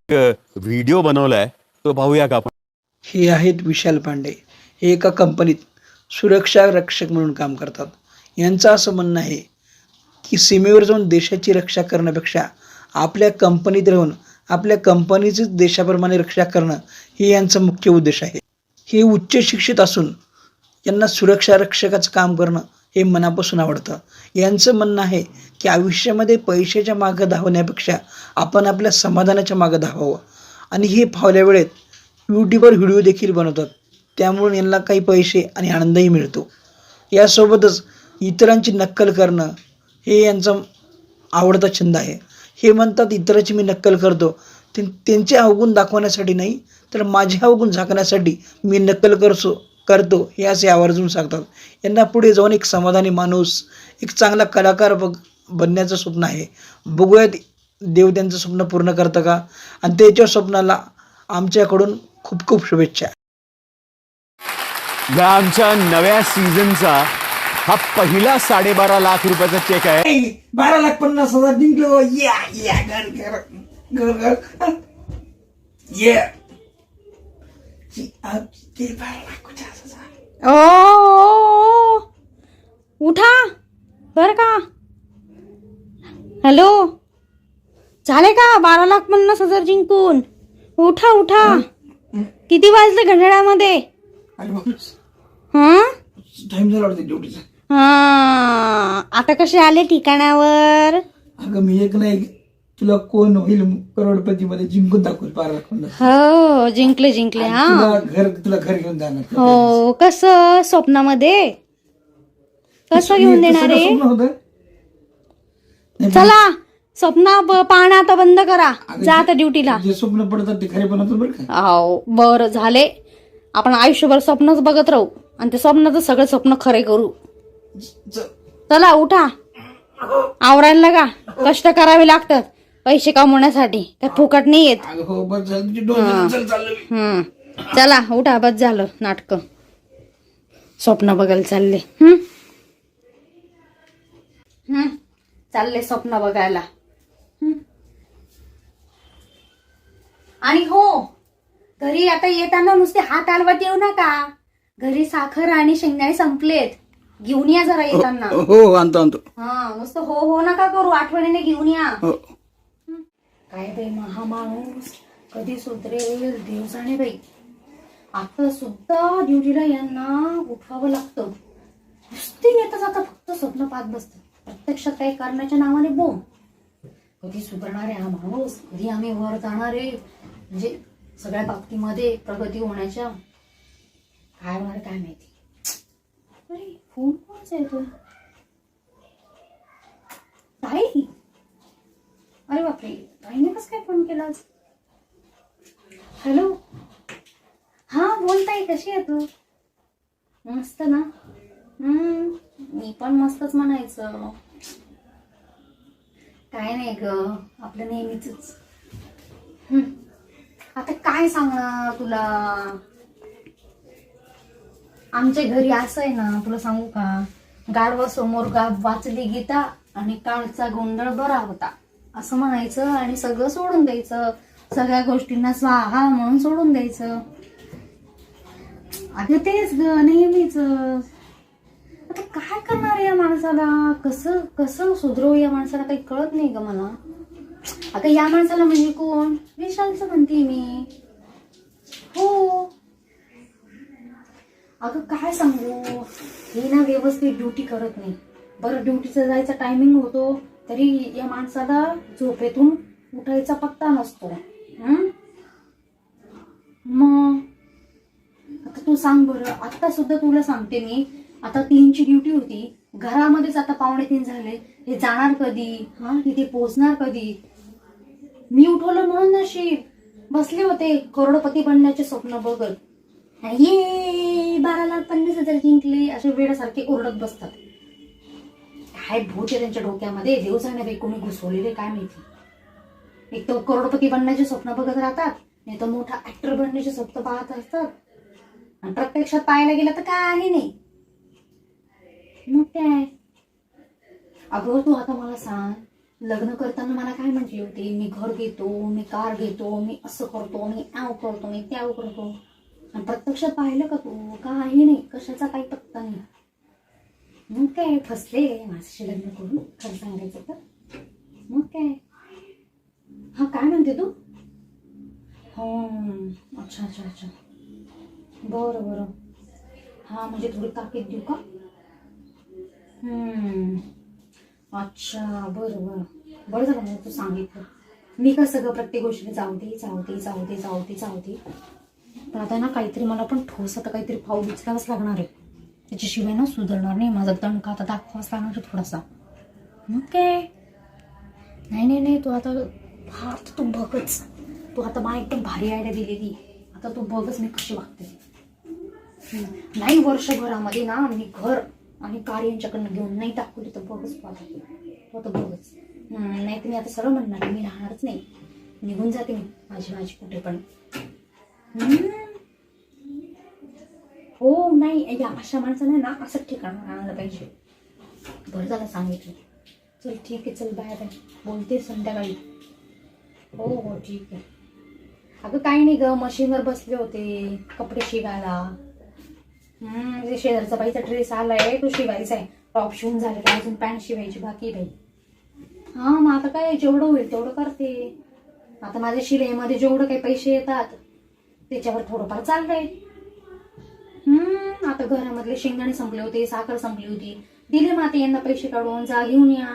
Video बनवलाय तो पाहूया का आपण. हे आहेत विशाल पांडे. हे एका कंपनीत सुरक्षा रक्षक म्हणून काम करतात. यांचं असं म्हणणं आहे की सीमेवर जाऊन देशाची रक्षा करण्यापेक्षा आपल्या कंपनीत राहून आपल्या कंपनीचीच देशाप्रमाणे रक्षा करणं हे यांचा मुख्य उद्देश आहे. हे उच्च शिक्षित असून यांना सुरक्षा रक्षकाचं काम करणं हे मनापासून आवडतं. यांचं म्हणणं आहे की आयुष्यामध्ये पैशाच्या मागं धावण्यापेक्षा आपण आपल्या समाधानाच्या मागं धावावं. आणि हे फावल्या वेळेत यूट्यूबवर व्हिडिओ देखील बनवतात. त्यामुळे यांना काही पैसे आणि आनंदही मिळतो. यासोबतच इतरांची नक्कल करणं हे यांचा आवडता छंद आहे. हे म्हणतात इतरांची मी नक्कल करतो त्यांचे अवगुण दाखवण्यासाठी नाही, तर माझे अवगुण झाकण्यासाठी मी नक्कल करतो हे असे आवर्जून सांगतात. यांना पुढे जाऊन एक समाधानी माणूस, एक चांगला कलाकार बनण्याचं स्वप्न आहे. बघूयात देव त्यांचं स्वप्न पूर्ण करतं का. आणि त्याच्या स्वप्नाला आमच्याकडून खूप खूप शुभेच्छा. या आमच्या नव्या सीझनचा हा पहिला 12.5 लाख रुपयाचा चेक आहे. 12,50,000 जिंकलो. या घर ओ उठा बर का. हॅलो, झाले का 12,50,000 जिंकून? उठा उठा. किती वाजले घड्याळामध्ये? हा टाइम झाला वाटतं ड्युटीचा. हा, आता कसे आले ठिकाणावर? अगं मी एक नाही, तुला कोण होईल करोडपती मध्ये जिंकून दाखवल 12,50,000. हो, जिंकले हा. तुला घर घेऊन जाणार. हो, कसं स्वप्नामध्ये कसं घेऊन देणार आहे? चला स्वप्न पाहणं आता बंद करा. जा आता ड्युटीला. जे स्वप्न पडतात ते खरे पण होतात बरं का. हो, बरं झाले. आपण आयुष्यभर स्वप्नच बघत राहू आणि ते स्वप्नाचं सगळं स्वप्न खरे करू. चला उठा, आवरायला लागा. कष्ट करावे लागतात पैसे कमवण्यासाठी, काय फुकट नाही येत. हो बस चला उठा, बस झालं नाटक. स्वप्न बघायला चालले. चालले स्वप्न बघायला. आणि हो, घरी आता येताना नुसते हात हलवत येऊ नका. घरी साखर आणि शेंगदाणे संपलेत, घेऊन या जरा येताना. हो आणतो. हा, नुसतं हो हो नका करू, आठवणीने घेऊन या. काय बाई, महामाणूस कधी सुधरेल देव जाणे बाई. आता सुद्धा ड्युटीला यांना उठवावं लागतं. नुसते येता जाता फक्त स्वप्न पाहत बसतं. प्रत्यक्षात काही करण्याच्या नावाने बोंब. कधी सुधारणार आहे हा माणूस, कधी आम्ही वर जाणार आहे, म्हणजे सगळ्या बाबतीमध्ये प्रगती होण्याच्या. काय होणार काय माहिती. अरे फोन कोणाचा येतोय? ताई, अरे बापरे, ताईने कसं काय फोन केला आज? हॅलो, हा बोलताय, कशी आहे तू? मस्त ना. मी पण मस्तच म्हणायचं. काय नाही ग, आपलं नेहमीच. आता काय सांगणार तुला. आमच्या घरी असं आहे ना, तुला सांगू का, गाढवा समोर वाचली गीता आणि काळचा गोंधळ बरा होता असं म्हणायचं आणि सगळं सोडून द्यायचं. सगळ्या गोष्टींना स्वाहा म्हणून सोडून द्यायचं. अगं तेच ग नेहमीच. आता काय करणार या माणसाला, कसं कसं सुधरवू या माणसाला, काही कळत नाही ग मला. आता या माणसाला म्हणजे कोण? विशालचं म्हणते मी. हो, अगं काय सांगू, हे ना व्यवस्थित ड्युटी करत नाही. बरं ड्युटीचा जायचा टायमिंग होतो तरी या माणसाला झोपेतून उठायचा पत्ता नसतो. मग आता तू सांग बरं, आता सुद्धा तुला सांगते मी, आता 3ची ड्युटी होती, घरामध्येच आता 2:45 झाले. हे जाणार कधी? तिथे पोहोचणार कधी? मी उठवलं म्हणून नशीब. बसले होते करोडपती बनण्याचे स्वप्न बघत. ये 12,50,000 जिंकले असे वेड्यासारखे ओरडत बसतात. काय भूत आहे त्यांच्या डोक्यामध्ये, देव जाणे कोणी घुसवलेले काय माहिती. एक तर करोडपती बनण्याचे स्वप्न बघत राहतात, नाही तर मोठा ऍक्टर बनण्याचे स्वप्न पाहत असतात. आणि प्रत्यक्षात पाहायला गेलं तर काही नाही. मग काय. अगं तू आता मला सांग, लग्न करताना मला काय म्हटले होते, मी घर घेतो, मी कार घेतो, मी असं करतो, मी आव करतो, मी त्याव करतो. आणि प्रत्यक्षात पाहिलं का तू? काही नाही, कशाचा काही पत्ता नाही. मग काय फसले माझ्याशी लग्न करून, खरं सांगायचं तर. मग काय. हा काय म्हणते तू? हो, अच्छा अच्छा अच्छा, बरं बरं. हा म्हणजे थोडी ताकीद देऊ का? अच्छा बरं बरं बरं झालं मला तू सांगितलं. मी कसं ग प्रत्येक गोष्टीला चावते. पण आता ना काहीतरी मला पण ठोस आता काहीतरी पाऊल उचलावंच लागणार आहे. त्याच्याशिवाय ना सुधारणार नाही. माझा दणका आता दाखवाच लागणार आहे थोडासा. मग काय. नाही तू आता तू बघच. तू आता मला एकदम भारी आयडिया दिलेली. आता तू बघच मी कशी वागते. नाही वर्षभरामध्ये ना मी घर आणि कार यांच्याकडनं घेऊन नाही दाखवली तर बघच तू आता बघच. नाही तर मी आता सरळ म्हणणार मी राहणारच नाही. निघून जाते मी माझी कुठे पण. हो नाही या अशा माणसाने ना असं ठिकाण आणायला पाहिजे. बरं झालं सांगितलं. चल ठीक आहे, चल बाय बाय. बोलते संध्याकाळी. हो ठीक आहे. अगं काही नाही ग, मशीनवर बसले होते कपडे शिवायला. शेजारचा बाईचा ड्रेस आलाय तो शिवायचा आहे. टॉप शिवून झालेला, अजून पॅन्ट शिवायची बाकी बाई. हा मग आता काय जेवढं होईल तेवढं करते. आता माझ्या शिलाईमध्ये जेवढं काही पैसे येतात त्याच्यावर थोडंफार चाललंय. आता घरामधले शेंगदाणे संपले होते, साखर संपली होती, दिले माते यांना पैसे काढून, जा घेऊन या.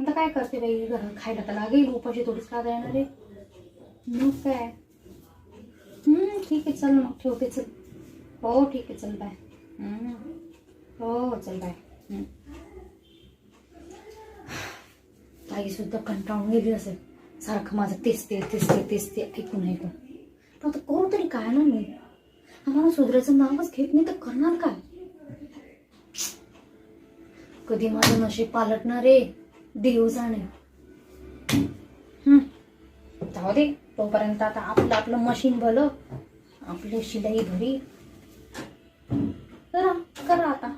आता काय करते बाई, घरात खायला तर लागेल, उपाशी थोडीच खाता येणार आहे. मग काय. ठीक आहे चल मग ठेवते. चल हो ठीक आहे चल बाय. हो चल बाय. ताई सुद्धा कंटाळून गेली असेल. सारखं माझं तेच ते ऐकून. पण आता करू तरी काय ना मी. आम्हाला सुधरायचं नावच घेत नाही तर करणार काय. कधी माझं नशीब पालटणार आहे देव जाणे. जाऊ दे तोपर्यंत आता आपलं मशीन भलं, आपली शिलाई भरी. करा आता.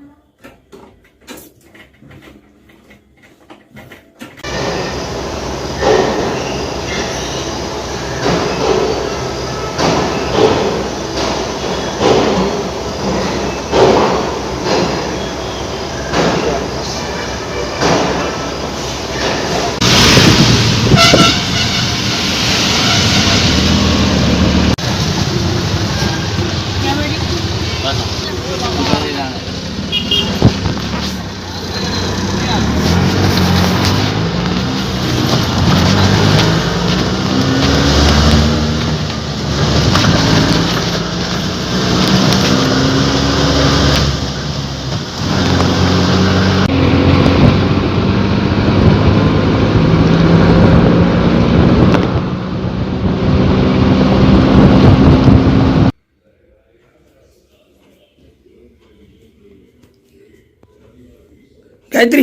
गायत्री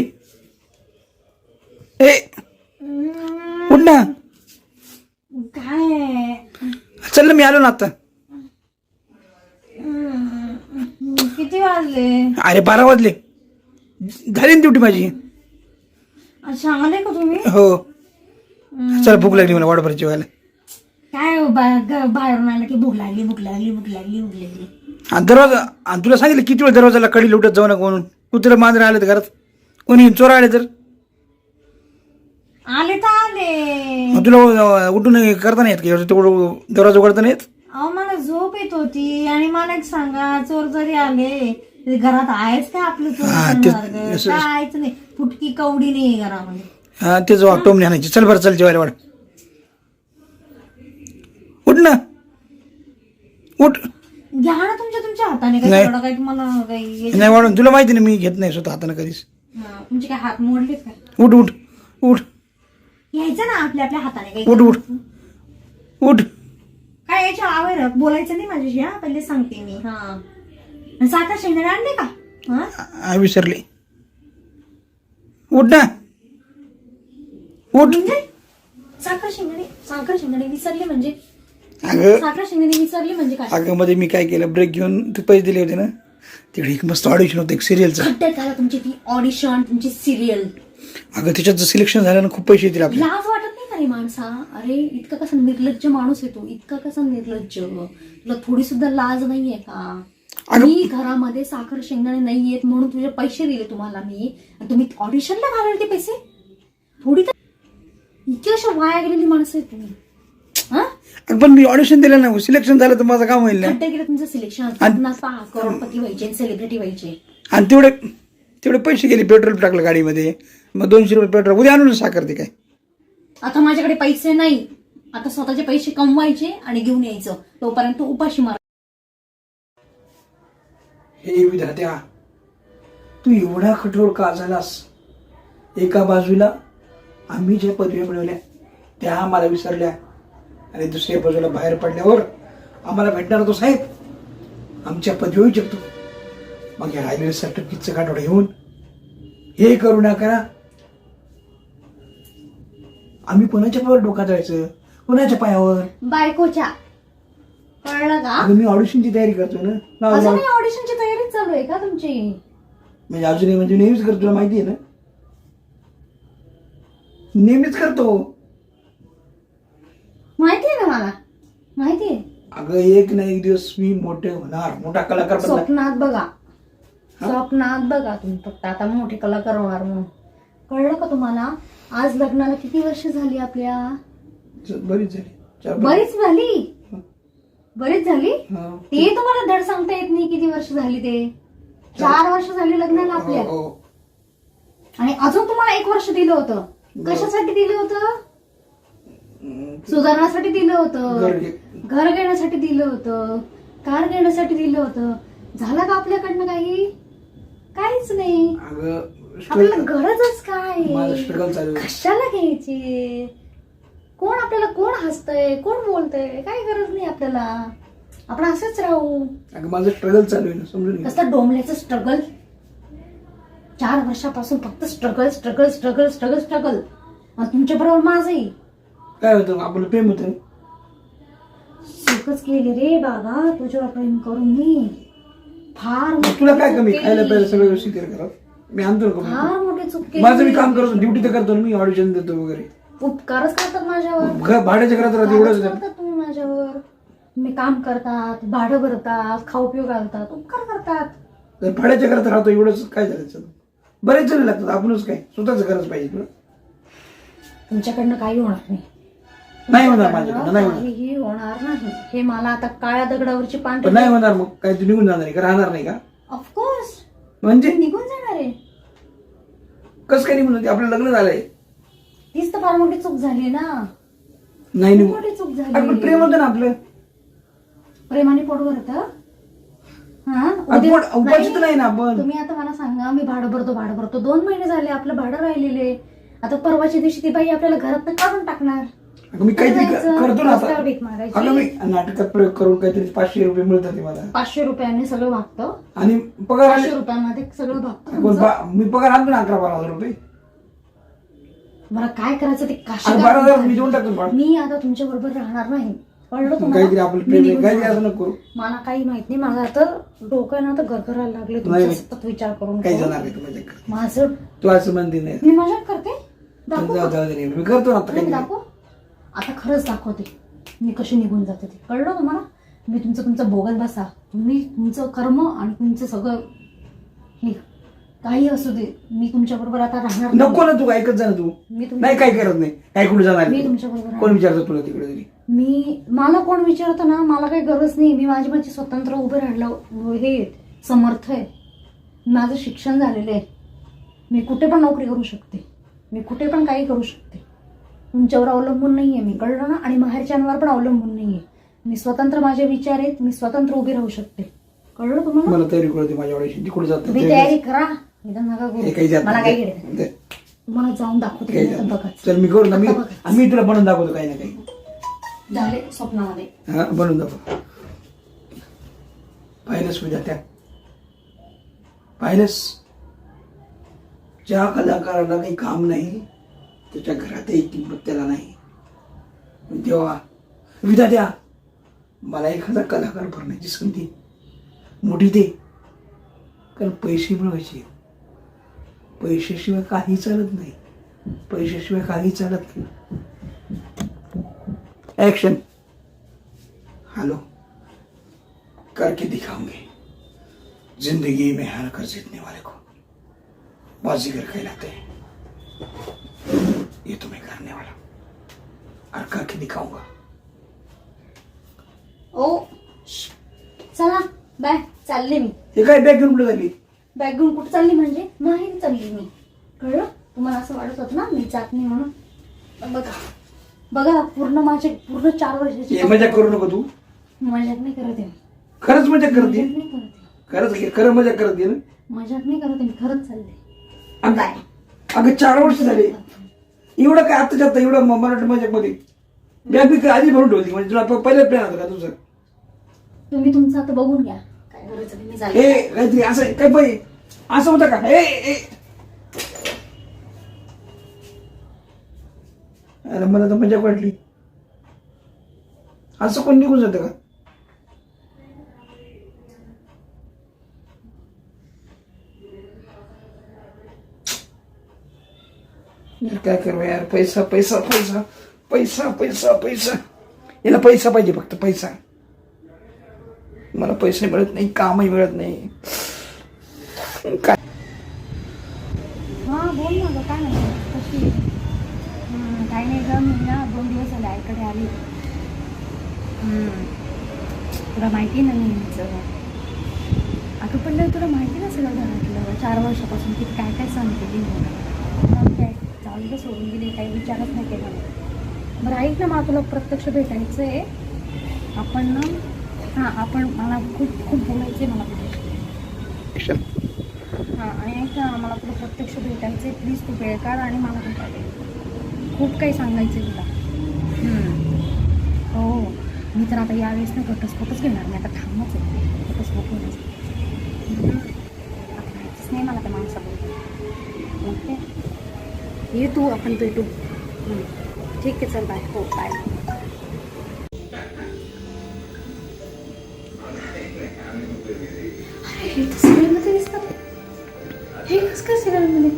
ए उठ ना. काय चल ना, मी आलो ना आता. किती वाजले? अरे 12 वाजले. झाली ना ड्युटी माझी. अच्छा आले का तुम्ही? हो. चल भूक लागली मला, वाडभर जेवायला. काय बाहेरून आलं की भूक लागली. दरवाजा तुला सांगितलं किती वेळ दरवाजाला कडी लुटत जाऊ नका म्हणून. कुत्रे मांजरे आले तर घरात, कोणी चोर आले तर आले. मग तुला उठून करता नाही येत का? दरवाजा उघडता नाही येत? अहो मला झोप येत होती. आणि मला एक सांगा, चोर जरी आले घरात आहेच का आपलं चोर? कायच नाही, फुटकी कवडी नाही घरामध्ये. हा तेच टोमणी आणायची. चल बरं चल जेवायला वाढ. उठ ना उठ. घ्या ना तुमच्या हाताने. काही मला काही नाही वाढून, तुला माहिती ना मी घेत नाही स्वतः हाताने कधीच. तुमचे काय हात मोडलेत का? उठ उठ उठ. घ्यायचं ना आपल्या हाताने काही. उठ उठ उठ. काय याच्या आवर बोलायचं नाही माझ्याशी. हा पहिले सांगते मी. हा साखर शेंगदाणे आणले का? हा विसरले. उठ ना उठ. साखर शेंगदाणे विसरले म्हणजे? अगं साखर शेंगदाणे विसरले म्हणजे काय? अगं मध्ये मी काय केलं, ब्रेक घेऊन ते पैसे दिले होते ना, तिकडे एक मस्त ऑडिशन होतं एक सिरियलचं. खड्ड्यात झाला तुमची ती ऑडिशन, तुमची सिरियल. अगं त्याच्यात सिलेक्शन झाल्यानं खूप पैसे येतील आपल्याला. लाज वाटत नाही का रे माणसा? अरे इतका कसा निर्लज्ज माणूस आहे तू, इतका कसा निर्लज्ज, तुला थोडी सुद्धा लाज नाहीये का? मी घरामध्ये साखर शेंगदाणे नाहीयेत म्हणून तुझे पैसे दिले तुम्हाला मी, आणि तुम्ही ऑडिशनला घालवले ते पैसे. थोडी तर इतकी अशा वाया गेलेली माणसं आहे तुम्ही. हा, पण मी ऑडिशन दिलं नाही, सिलेक्शन झालं तर माझं काम होईल ना. खड्डे गेलं तुमचं सिलेक्शन, करोडपती व्हायचे, सेलिब्रिटी व्हायचे. आणि तेवढे पैसे गेले, पेट्रोल टाकलं गाडीमध्ये, मग 200 रुपये पेट्रोल उद्या आणून साखर ते काय. आता माझ्याकडे पैसे नाही, आता स्वतःचे पैसे कमवायचे आणि घेऊन यायचं, तोपर्यंत उपाशी मार. हे विधात्या, तू एवढा कठोर का झालास? एका बाजूला आम्ही ज्या पदव्या मिळवल्या त्या आम्हाला विसरल्या, आणि दुसऱ्या बाजूला बाहेर पडल्यावर आम्हाला भेटणार तो साहेब आमच्या पदवी जगतो. मग या राहिलेलं सर्टिफिकेटचं काढून घेऊन हे करू नका. आम्ही कोणाच्या पायावर डोका जायचं, कोणाच्या पायावर? बायकोच्या. कळलं का? मी ऑडिशनची तयारी करतो ना. अजूनही ऑडिशनची तयारी चालू आहे का तुमची? म्हणजे अजूनही म्हणजे नेहमीच करतो, तुला माहिती आहे ना, नेहमीच करतो. माहितीये ना मला, माहितीये. अगं एक ना एक दिवस मी मोठे होणार, मोठा कलाकार बनणार. स्वप्नात बघा, स्वप्नात बघा तुम्ही फक्त आता मोठे कलाकार होणार म्हणून. कळलं का तुम्हाला? आज लग्नाला किती वर्ष झाली आपल्या? बरीच झाली. बरीच झाली. ते तुम्हाला धड सांगता येत नाही किती वर्ष झाली ते. 4 वर्ष झाली लग्नाला आपल्या. आणि अजून तुम्हाला 1 वर्ष दिलं होतं. कशासाठी दिलं होतं? सुधारण्यासाठी दिलं होतं, घर घेण्यासाठी दिलं होतं, कार घेण्यासाठी दिलं होतं. झालं का आपल्याकडनं काही? काहीच नाही. आपल्याला गरजच काय? कशाला घ्यायची? कोण आपल्याला कोण हसतंय, कोण बोलतंय, काही गरज नाही आपल्याला. आपण असंच राहू. माझं स्ट्रगल चालू आहे ना, समजून. कसं डोंबल्याचं स्ट्रगल? 4 वर्षापासून फक्त struggle struggle struggle struggle struggle. तुमच्या बरोबर माझंही काय होतं, आपलं प्रेम होतं. सुखच केली रे बाबा तुझ्यावर प्रेम करून मी. फार तुला काय कमी, खायला प्यायला सगळं व्यवस्थित करा. मी आणतो ना, फार मोठी चूक केली. माझं मी काम करतो, ड्युटी तर करतो ना मी, ऑडिशन देतो वगैरे. उपकारच करतात माझ्यावर. भाड्याच्या घरात राहते एवढंच करतात तुम्ही माझ्यावर. तुम्ही काम करतात, भाडं भरतात, खाऊ पिऊ घालतात, उपकार करतात. भाड्याच्या घरात राहतो एवढंच काय झालं. बरेच जण लागतात, आपणच काय स्वतःच गरज पाहिजे तुला. तुमच्याकडनं काही होणार नाही होणार, माझ्याकडनं नाही होणार. काहीही होणार नाही. हे मला आता काळ्या दगडावरची पांढरी नाही होणार. मग काय तू निघून जाणार आहे का, राहणार नाही का? ऑफकोर्स म्हणजे निघून जाणार आहे. कसं काय निघून जाते? आपलं लग्न झालंय. तीच तर फार मोठी चूक झाली ना. नाही निघून, मोठी चूक आपण झाली. प्रेम होतं ना आपलं. प्रेमाने पोट भरत. उपाशी तर नाही ना आपण. तुम्ही आता मला सांगा, मी भाडं भरतो 2 महिने झाले आपलं भाडं राहिलेले. आता परवाच्या दिवशी ती बाई आपल्याला घरात काढून टाकणार. मी काहीतरी करतो ना आता. भीक मागायची. अगं मी नाटकात प्रयोग करून काहीतरी 500 रुपये मिळतात मला. 500 रुपयांनी सगळं भागतं. आणि पगार 500 रुपयामध्ये सगळं भागतं. मी पगार आणतो ना 11-12 रुपये. मला काय करायचं ते कशा 12,000 मी देऊन टाकतो. मी आता तुमच्या बरोबर राहणार नाही. कळलं काहीतरी आपलं प्रेम काहीतरी असं नको करू. मला काही माहित नाही. माझं आता डोकं ना आता गरगरायला लागले तुमचा सतत विचार करून. काही जाणार नाही तुझ्याकडे. माझं तू असं म्हणते नाही. मी मजाक करते. दाखवू मी करतो ना आता. दाखवू आता, खरंच दाखवते मी कशी निघून जाते ते. कळलं तुम्हाला? मी तुमचं बोगत बसा. तुम्ही तुमचं कर्म आणि तुमचं सगळं हे काही असू दे, मी तुमच्या बरोबर आता राहणार नको ना. तू ऐकत जा ना. तू नाही काय करत नाही. काय कुठे जाणार? मी तुमच्या बरोबर कोण विचारतो तुला तिकडे तरी? मला कोण विचारतं ना, मला काही गरज नाही. मी माझी स्वतंत्र उभे राहिलं हे समर्थ आहे. माझं शिक्षण झालेलं आहे. मी कुठे पण नोकरी करू शकते. मी कुठे पण काही करू शकते. तुमच्यावर अवलंबून नाहीये मी. कळलं ना? आणि माहेरच्यांवर पण अवलंबून नाहीये. मी स्वतंत्र, माझे विचार आहेत. मी स्वतंत्र उभी राहू शकते. कळलं तुम्हाला? मला तयारी कळते माझ्या ऑडिशन कुठे जात. तुम्ही तयारी करा. मला काय घ्यायचं तुम्हाला जाऊन दाखवते. चल मी करू ना. मी तुला बनवून दाखवतो काही ना काही. झाले स्वप्नामध्ये. हा बनवून दाखव. पाहिलंस तुझ्या त्या पाहिलंस, ज्या कलाकाराला काही काम नाही त्याच्या घरातही किंमत त्याला नाही. तेव्हा विधात्या मला एखादा कलाकार भरण्याची संधी मोठी दे. कारण पैसे मिळवायचे. पैशाशिवाय काही चालत नाही, पैशाशिवाय काही चालत नाही. एक्शन. हेलो, करके दिखाऊंगे जिंदगी में हार कर जीतने वाले को बाजीगर कहलाते हैं. ये तो मैं करने वाला और करके दिखाऊंगा. ओ चला बाय, चालले मी. हे काय बॅग घेऊन कुठे झाली? बॅग घेऊन कुठं चालली म्हणजे माहेरी चालली मी. कळलं तुम्हाला? असं वाटत होतं ना मी जात नाही म्हणून. पण बघा बघा, पूर्ण 4 वर्षाची. मजाक करू नको तू. मजाक नाही करत आहे. खरंच मजाक करते? मजाक नाही करत आहे. खरं मजाक करते ना? मजाक नाही करत आहे, मी खरंच चालले. अगं 4 वर्ष झाले. एवढं काय आताच्या आता एवढं मराठी मजाक मध्ये बॅग बी आधी भरून ठेवली म्हणजे तुला पहिलं प्लॅन होता का तुझं? तुम्ही तुमचं आता बघून घ्या काय करायचं ते. मी चालले. हे काहीतरी असं काय बाई असं होतं का? अरे मला तर मजाक वाटली. असं कोण निघून जातं का? यार काय करू यार. पैसा पैसा पैसा पैसा पैसा पैसा. याला पैसा पाहिजे, फक्त पैसा. मला पैसे मिळत नाही, कामही मिळत नाही. काय हा बोल ना गं, काय नाही कशी? काही नाही गं, मी ना 2 दिवस झाले आईकडे आली. तुला माहिती ना नेहमीचं. अगं पण तुला माहिती ना सगळं घरातलं 4 वर्षापासून किती काय काय सहन केली मग काय चालू सोडून गेली, काही विचारच नाही केला. बरं ऐक ना, मला तुला प्रत्यक्ष भेटायचं आहे. आपण ना आपण मला खूप खूप बोलायचं आहे मला तुझ्याशी. आणि ऐक ना, मला तुला प्रत्यक्ष भेटायचं आहे. प्लीज तू वेळ काढ आणि मला भेटायला. खूप काही सांगायचं आहे तुला. हो, मी तर आता यावेळेस ना घटस्फोटच घेणार नाही. आता ठामच आहे घटस्फोट होण्याचं. आता माहितीच नाही मला त्या माणसाबरोबर. मग ते ये तू, आपण भेटू. ठीक आहे, चल बाय. हो बाय. अरे हे तर सिरियलमध्ये दिसतात. हे कसं काय सिरियलमध्ये?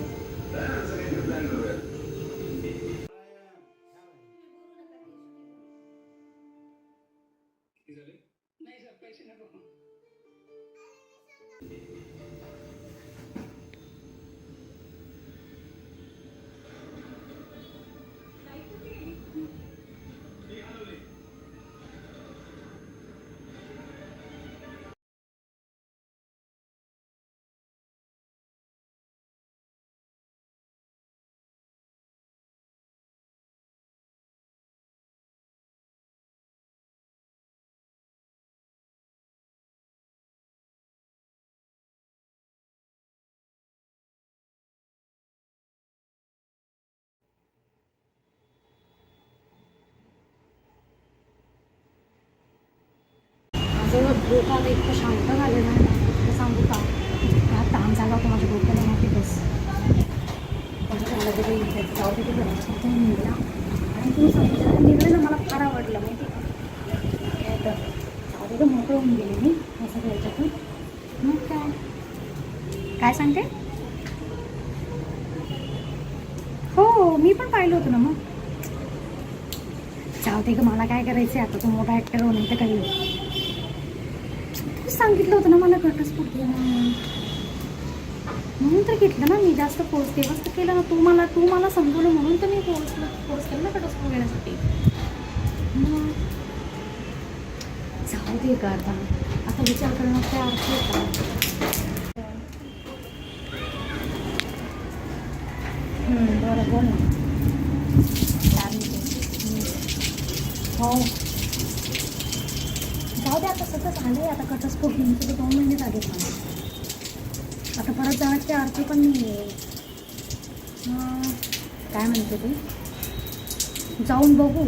डोक्याला इतकं शांत झालेलं आहे ना, सांगू का? काय ताण झाला होता माझ्या डोक्याला माहिती. बस चाललं ते काही जाऊ दे, ते निघला. आणि तुम्ही सांगितलं निघलं ना, मला फार आवडलं माहिती का? तर जाऊ दे, तर मोकळं होऊन गेले मी असं घ्यायच्यातून. मग काय सांगते? हो, मी पण पाहिलं होतं ना. मग जाऊ दे ग, मला काय करायचं आहे आता? तू मोठा ॲक्टर हो, नाही तर काही. सांगितलं होतं ना मला घटस्फोट घ्या म्हणून तर घेतलं ना मी. जास्त फोर्स तेव्हाच तर केलं ना. तू मला समजवलं म्हणून तर मी फोर्स केलं ना घटस्फोट घेण्यासाठी. मग जाऊ दे का आता विचार करणं काय अर्थ आहे का? बरं बोल ना. हो जाऊ दे, आता सगळं झालं आहे. आता घटस्फोट घेऊन 2 महिने झालेत मला. आता परत जाण्याचे अर्थ पण नाही आहे. काय म्हणते तू? जाऊन बघू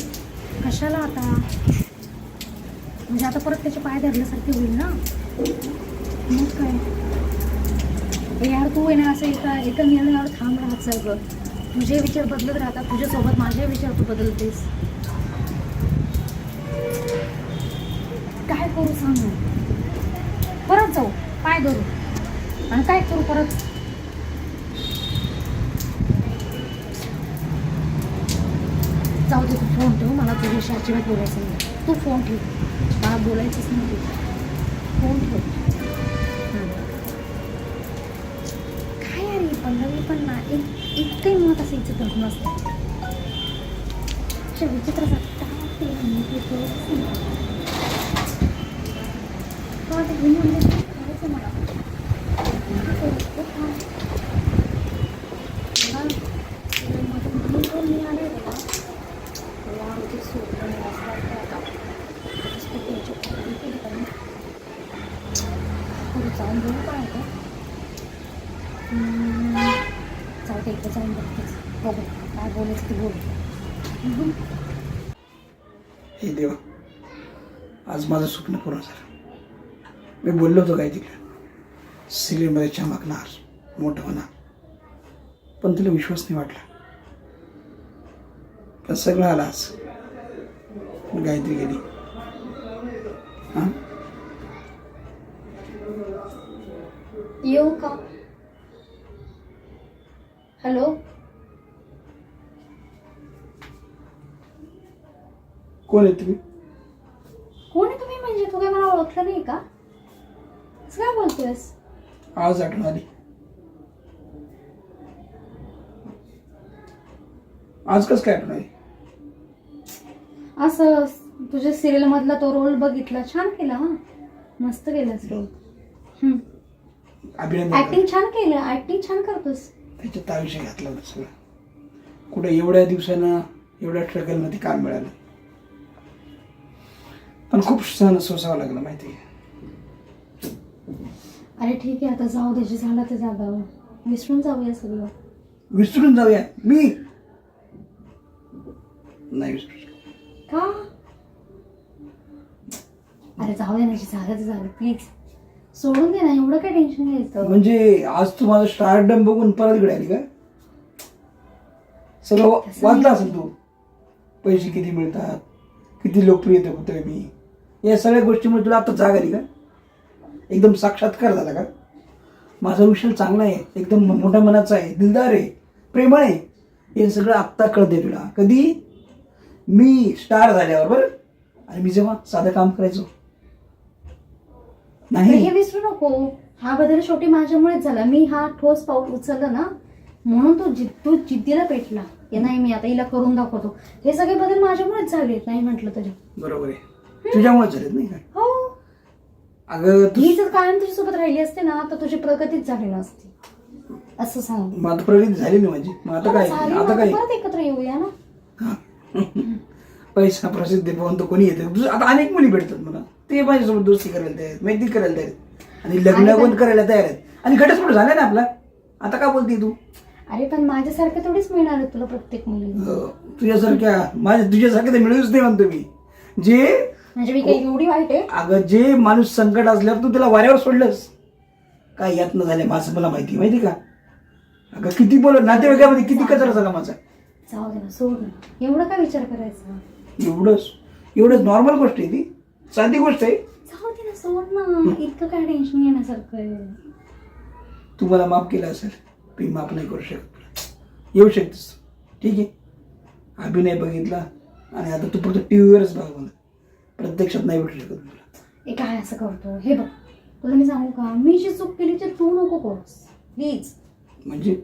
कशाला आता? म्हणजे आता परत त्याचे पाय धरल्यासारखे होईल ना. मग काय यार, तू आहे ना असं एका निर्णयावर थांब राहत सगळं. तुझे विचार बदलत राहतात, तुझ्यासोबत माझे विचार तू बदलतेस. काय करू सांग? परत जाऊ पाय धरू आणि काय करू परत? जाऊ दे, तू फोन ठेव, मला तुझ्याशी अजिबात बोलायचं नाही. तू फोन ठेव, मला बोलायचंच नाही तुझं. फोन ठेव. काय अरे पल्लवी पण ना इतकंही मत असं इच्छित नसतं. अशा विचित्र जाऊन बोलू काय होतं. जाऊ दे, एकदा जाऊन बघतेच. हो बघ काय बोलायचं ते बोल. हे देवा, आज माझं स्वप्न पूर्ण झालं. मी बोललो होतो काय तिकडे सिलेमध्ये चमकणार, मोठं होणार, पण तुला विश्वास नाही वाटला. पण सगळं आलं आज. गायत्री गेली. हां, येऊ का? हॅलो, कोण आहे तुम्ही? कोण आहे तुम्ही म्हणजे? तू काय मला ओळखलं नाही का? असं काय बोलतोयस? आज आठवण आली. आज कसं काय आठवण आली? असं तुझ्या सिरियल मधला तो रोल बघितला, छान केला. हा, मस्त केलास रोल. अभिनंदन. ऍक्टिंग छान केलं, ऍक्टिंग छान करतोस. त्याच्यात आयुष्य घातलं होतं सगळं. कुठे एवढ्या दिवसानं एवढ्या स्ट्रगलमध्ये काम मिळालं, पण खूप सहन सोसावं लागलं माहिती आहे. अरे ठीक आहे, आता जाऊ दे, जे झालं ते झालं. विसरून जाऊया सगळं. विसरून जाऊया? मी नाही विसरू शकत. का? अरे जाऊ दे ना, जे झालं ते झालं. प्लीज सोडून दे ना, एवढं काय टेन्शन घ्यायचं. म्हणजे आज तू माझं स्टारडम बघून परत इकडे आली का? सगळं वाचलं असेल तू. पैसे किती मिळतात, किती लोकप्रियता होतोय मी, या सगळ्या गोष्टीमुळे तुला आता जाग आली का? एकदम साक्षात्कार झाला का? माझा विषय चांगला आहे, एकदम मोठ्या मनाचा आहे, दिलदार आहे, प्रेमळ आहे, हे सगळं आत्ता कळते तुला. कधी? मी स्टार झाल्यावर. बरं, आणि मी जेव्हा साधं काम करायचो नाही. हे विसरू नको. हा बदल शेवटी माझ्यामुळेच झाला. मी हा ठोस पाऊल उचललं ना, म्हणून तू जिद्दीला पेटला की नाही मी आता हिला करून दाखवतो. हे सगळे बदल माझ्यामुळेच झालेत, नाही म्हटलं तरी. बरोबर आहे, तुझ्यामुळे झालेत नाही का? हो. अगं मी जर कायम तुझ्यासोबत राहिली असते ना, तर तुझी प्रगतीच झाली नसती. असं सांग. मग आता प्रगती झाली नाही माझी. मग आता काय? आता काय? परत एकत्र येऊया ना. पैसा प्रसिद्धी पाहून तर कोणी येते. आता अनेक मुली भेटतात मला, ते माझ्यासोबत दोस्ती करायला तयार आहेत, मैत्री करायला तयार आहेत, आणि लग्न पण करायला तयार आहेत. आणि घटस्फोट झाला ना आपला. आता का बोलते तू? अरे पण माझ्यासारखे थोडीच मिळणार आहे तुला प्रत्येक मुलीला. तुझ्यासारखे तर मिळूच नाही म्हणतो मी. जे म्हणजे मी काही एवढी वाईट आहे? अगं, जे माणूस संकट असल्यावर तू त्याला वाऱ्यावर सोडलंस, काय यातनं झाले माझं मला माहिती का? अगं किती बोल, नातेवाईकामध्ये किती कचरा झाला माझा. जाऊ दे ना, सोड ना, एवढं काय विचार करायचा. एवढंच नॉर्मल गोष्ट आहे, ती साधी गोष्ट आहे. जाऊ दे ना, सोड ना, इतकं काय टेन्शन घेण्यासारखं आहे. तू मला माफ केलं असेल, मी माफ नाही करू शकत. येऊ शकतेस, ठीक आहे. अभिनय बघितला आणि आता तू फक्त टीव्हीवरच बघ, मला प्रत्यक्षात नाही भेटू शकत तुला. हे काय असं करतो? हे बघ, तुला मी सांगू का, मी जी चूक केली ते तू नको करूस प्लीज. म्हणजे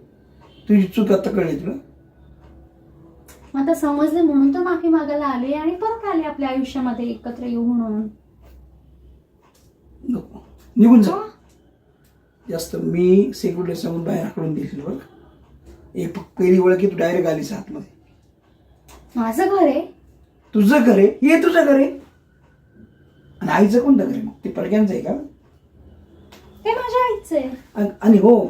तुझी चूक आता कळली तुला? आता समजले म्हणून तर माफी मागायला आले आणि परत आले आपल्या आयुष्यामध्ये एकत्र येऊ म्हणून. नको, निघून जा. जास्त मी सेक्युरिटी सांगून बाहेर हाकलून दिली बघ. एक पहिली ओळख की तू डायरेक्ट आलीस आतमध्ये. माझं घर आहे. तुझं घर आहे, हे तुझं घर आहे. आणि आईचं कोणतं घर आहे मग? ते पडक्यांचं आहे का? ते माझ्या आईचं आहे. आणि हो,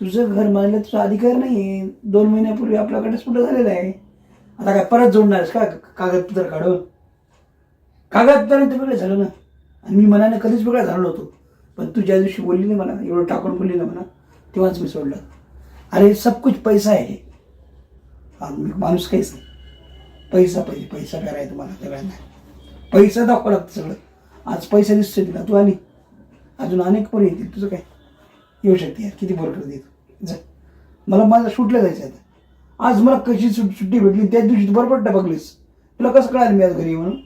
तुझं घर म्हणायला तुझा अधिकार नाहीये. 2 महिन्यापूर्वी आपल्याकडे सुद्धा झालेलं आहे. आता काय परत जोडणारच का कागदपत्र काढून? कागदपत्र ते वेगळं झालं ना. आणि मी मनाने कधीच वेगळा झालो होतो, पण तू ज्या दिवशी बोलली ना मला, एवढं टाकून बोलली ना मला, तेव्हाच मी सोडलं. अरे सब कुछ पैसा आहे. हा, मी माणूस काहीच नाही. पैसा पाहिजे, पैसा करायचा तुम्हाला सगळ्यांना. पैसा दाखवा लागतं सगळं. आज पैसा दिसतोय तुला, तू आली, अजून अनेक पोरी येतील. तुझं काय? येऊ शकते यार, किती बोर करते तू. जा, मला माझं शूटला जायचं आता. आज मला कशी सुट्टी भेटली त्याच दिवशी तू बरोबर बघलीस. तुला कसं कळालं मी आज घरी म्हणून?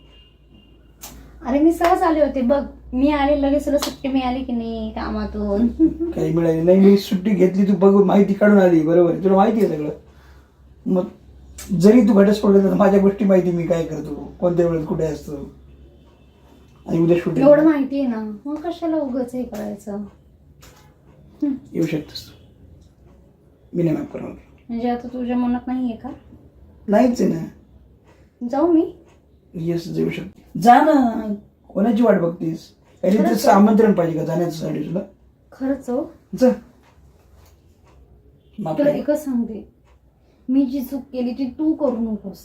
अरे मी सहज आले होते बघ, मी आले लगेच तुला सुट्टी मिळाली की नाही कामातून. काही मिळाली नाही. मी सुट्टी घेतली, तू बघून माहिती काढून आली. बरोबर आहे, तुला माहिती आहे सगळं. मग जरी तू घटस्फोट तर माझ्या गोष्टी माहिती, मी काय करतो, कोणत्या वेळेत कुठे असतो, आणि उद्या सुट्टी एवढं माहिती आहे ना, मग कशाला उगाच हे करायचं. येऊ शकतोस. मी नाही माफ करणार. म्हणजे आता तुझ्या मनात नाहीये का? नाहीच आहे ना. जाऊ मी? येस, जाऊ शकते. जा ना, कोणाची वाट बघतीस? काही तसं आमंत्रण पाहिजे का जाण्यासाठी तुला? खरंच हो. जा. माफ तुला कर. एकच सांगते, मी जी चूक केली ती तू करू नकोस.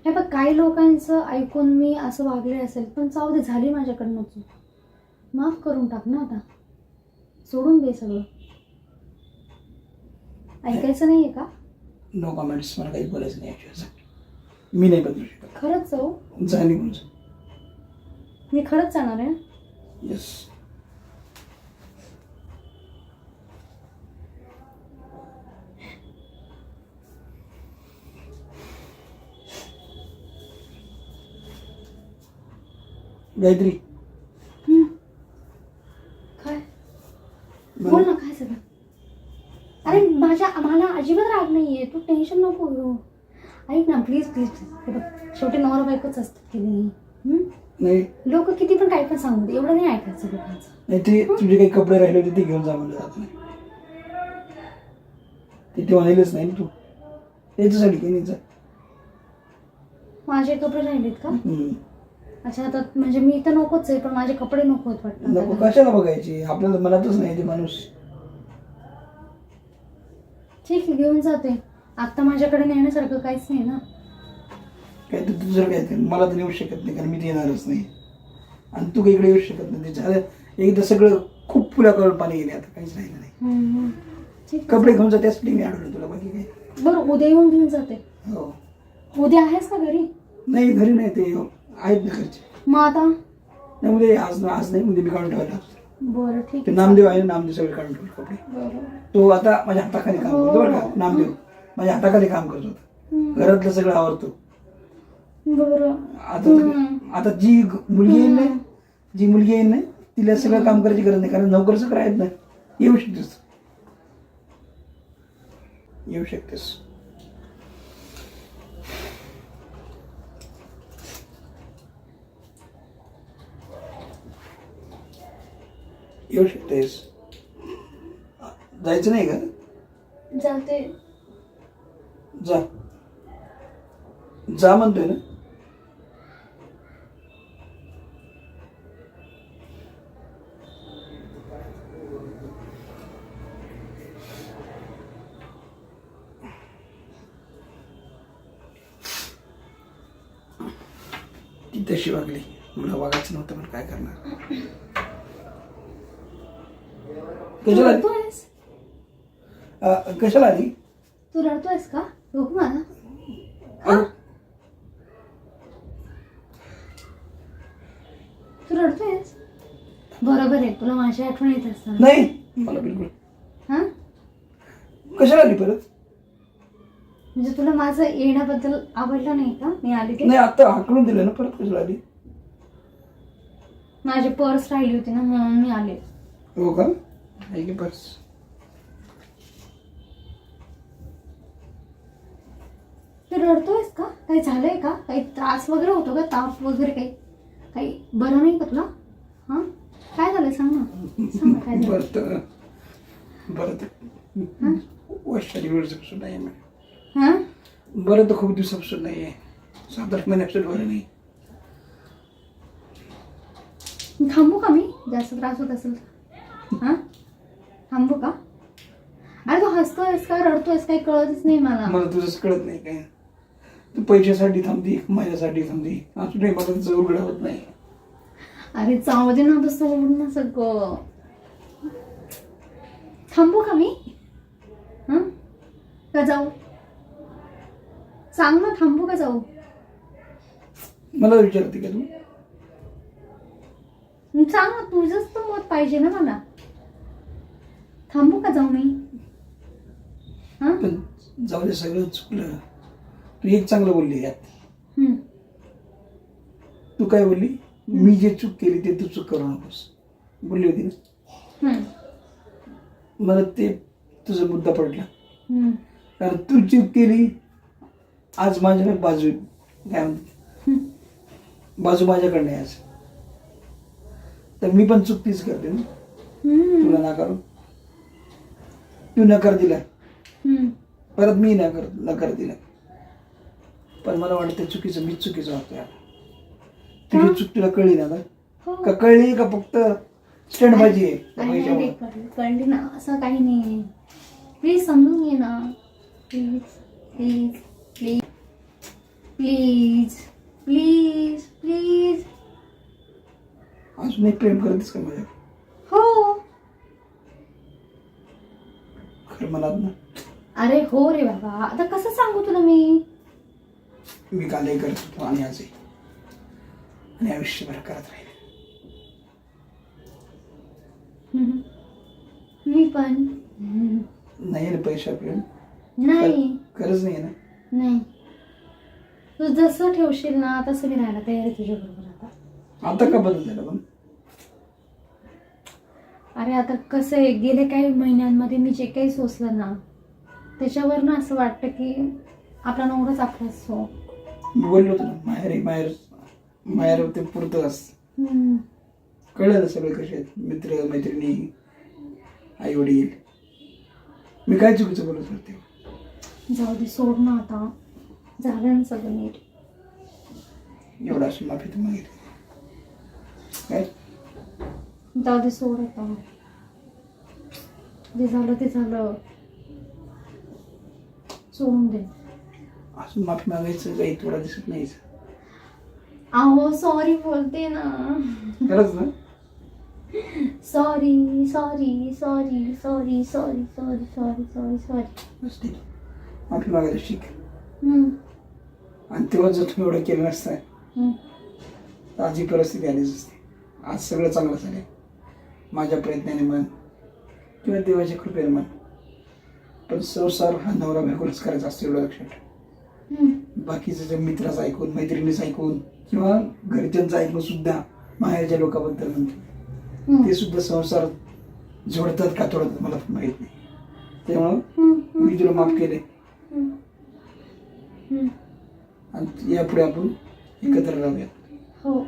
हे बघ, काही लोकांचं ऐकून मी असं वागले असेल, पण जाऊ दे, झाली माझ्याकडनं चूक. माफ करून टाक ना आता, सोडून दे सगळं. ऐकायचं नाहीये का? No comments. मला काही बोलायचं नाही actually. मी नाही बदलू शकत. खरंच हो. जा निघून जा. मी खरंच जाणार आहे. येस. गायत्री, काय बोल ना, काय सगळं? अरे मला अजिबात राग नाहीये, तू टेन्शन नको घेऊ. ऐक ना प्लीज प्लीज. हे बघ, शेवटी नवरा बायकोच असतात की नाही. नाही लोक किती पण काही पण सांगू दे, एवढं नाही ऐकायचं लोकांचं. नाही, ते तुझे काही कपडे राहिले होते ते घेऊन जा म्हणलं जात नाही. ते आणलेच नाही ना तू, त्याच्यासाठी काही नाही. जा. माझे कपडे राहिलेत का? हम्म. अच्छा, आता म्हणजे मी तर नकोच आहे, पण माझे कपडे नको आहेत नको. वाटतं. कशाला बघायची? आपल्याला मनातच नाही ते माणूस. ठीक आहे, घेऊन जाते. आता माझ्याकडे नेण्यासारखं काहीच नाही ना. काय तर तुझं काय ते मला तर येऊ शकत नाही, कारण मी ते येणारच नाही, आणि तू काही इकडे येऊ शकत नाही. ते झालं एकदा सगळं खूप पुऱ्या करून पाणी गेले, आता काहीच राहिलं नाही. ठीक आहे. कपडे घेऊन जा, त्यासाठी मी आढळलो तुला, बाकी काय. बरं, उद्या येऊन घेऊन जाते. हो. उद्या आहेस का घरी? नाही, घरी नाही, ते आहेत ना घरचे. मग आता? नाही, उद्या आज नाही, उद्या मी काढून ठेवायला. बरं ठीक ते आहे. नामदेव आहे ना, नामदेव सगळे काढून ठेवले कपडे. बरं तो आता माझ्या हाताखाली काम करतो बरं का. नामदेव माझ्या हाताखाली काम करत होता, घरातलं सगळं आवडतो. बरं. आता जी मुलगी येईल ना, तिला सगळं काम करायची गरज नाही, कारण नोकर सगळं आहेत ना. येऊ शकतेस. येऊ शकतेस. येऊ शकतेस. जायचं नाही का? जाते. जा. जा म्हणतोय ना. ती तशी वागली, मला वागायचं नव्हतं, पण काय करणार. तू कशाला रडतोयस? कशाला आली? तू रडतोयस का? बघू मला. अरे, तू रडतोयस? बरोबर आहे, तुला माझी आठवण येत असणार. नाही, मला बिलकुल. हा, कशाला आली परत? म्हणजे तुला माझं येण्याबद्दल आवडलं नाही का मी आली ते? नाही, आता हाकलून दिलं ना, परत कशाला आली? माझी पर्स राहिली होती ना, म्हणून मी आले. हो का? आहे की पर्स? तू रडतोयस का? काही झालंय का? काही त्रास वगैरे होतो का? ताप वगैरे काही बरं नाही का तुला? हा, काय झालंय सांग ना. सांग ना काय झालं. बरं तर वर्षाची दिवसापासून नाही आहे. हा, बरं तर खूप दिवसापासून नाही आहे, 7-8 महिन्यापासून बरं नाही. थांबू का मी? जास्त त्रास होत असेल तर? हा, थांबू का? अरे तू हसतोयस का रडतोयस काही कळतच नाही मला तुझंच कळत नाही काय. तू पैशासाठी थांबती, माझ्यासाठी थांबती, असं नाही, मला तुझं उघड होत नाही. अरे जाऊ दे ना, तसं सोडून ना सगळं. थांबू का मी? हा, का जाऊ? सांग ना, थांबू का जाऊ? मला विचारते का तू? सांग ना, तुझंच तर मत पाहिजे ना मला. थांबू का जाऊ मी? हा, पण जाऊ दे, सगळं चुकलं. तू एक चांगलं बोलली यात. हम्म. तू काय बोलली? मी जे चूक केली ते तू चूक करू नकोस बोलली होती ना. हम्म. मला ते तुझा मुद्दा पडला. हम्म. कारण तू चूक केली. आज माझ्याकडे बाजू काय म्हणतात, हम्म. बाजू माझ्याकडे आहे आज. तर मी पण चूक तीच करते ना. हम्म. तुला नाकारू, तू नकार दिला, हम्म. परत मी नकार दिला. पण मला वाटतं चुकीचं मीच चुकीचं वाटतोय. तुझी चूक तुला कळली ना आता? हो. का कळली का फक्त स्टंटबाजी आहे नाही, पैशावर? नाही, कळली ना, असं काही नाही. प्लीज समजून घे ना. Please please please please please please. अजून एक प्रेम करतेस का माझ्या? हो. खरं मनात ना? अरे हो रे बाबा, आता कसं सांगू तुला मी? मी कालही करत होतो आणि आजही, आणि आयुष्यभर करत राहील. हम्म. मी पण. नाही ना पैशा प्रेम? नाही खरंच नाही ना? नाही. तू जसं ठेवशील ना तसं मी राहायला तयार आहे तुझ्या बरोबर. आता का बदल झाला पण? अरे आता कसं आहे, गेले काही महिन्यांमध्ये मी जे काही सोसलं ना त्याच्यावर ना असं वाटतं की आपला नवराच आपला असो. मी बोललो होतो ना, माहेर ते पुरतं असतं. हम्म. कळलं ना सगळे कसे आहेत, मित्र मैत्रिणी, आई वडील. मी काय चुकीचं बोलत होते? जाऊ दे, सोड ना आता. झालं ना सगळं नीट. एवढा असून माफी तू मागितली काय? जाऊ दे, सोड आता. जे झालं ते झालं, सोडून दे. अजून माफी मागायचं काही थोडा दिसत नाहीच. अहो सॉरी बोलते ना. खरंच ना? Sorry sorry sorry sorry sorry sorry sorry sorry sorry. बस ठीक, माफी मागायला शिक. हम्म. आणि तेव्हा जर तुम्ही एवढं केलं नसतं हम्म. तर आज ही परिस्थिती आलीच असते. आज सगळं चांगलं झालं, माझ्या प्रयत्नाने म्हण किंवा देवाच्या कृपेने म्हण. पण संसार हा नवरा बायकोलाच करायचा असतो, एवढं लक्षात ठेव. हम्म. बाकीचं जे मित्राचं ऐकून, मैत्रिणीचं ऐकून किंवा घरच्यांचं ऐकून सुद्धा माहेरच्या लोकांबद्दल म्हणतो, ते सुद्धा संसार जोडतात का तोडतात मला पण माहित नाही. त्यामुळं मी तुला माफ केले आणि यापुढे आपण एकत्र राहूयात. हो.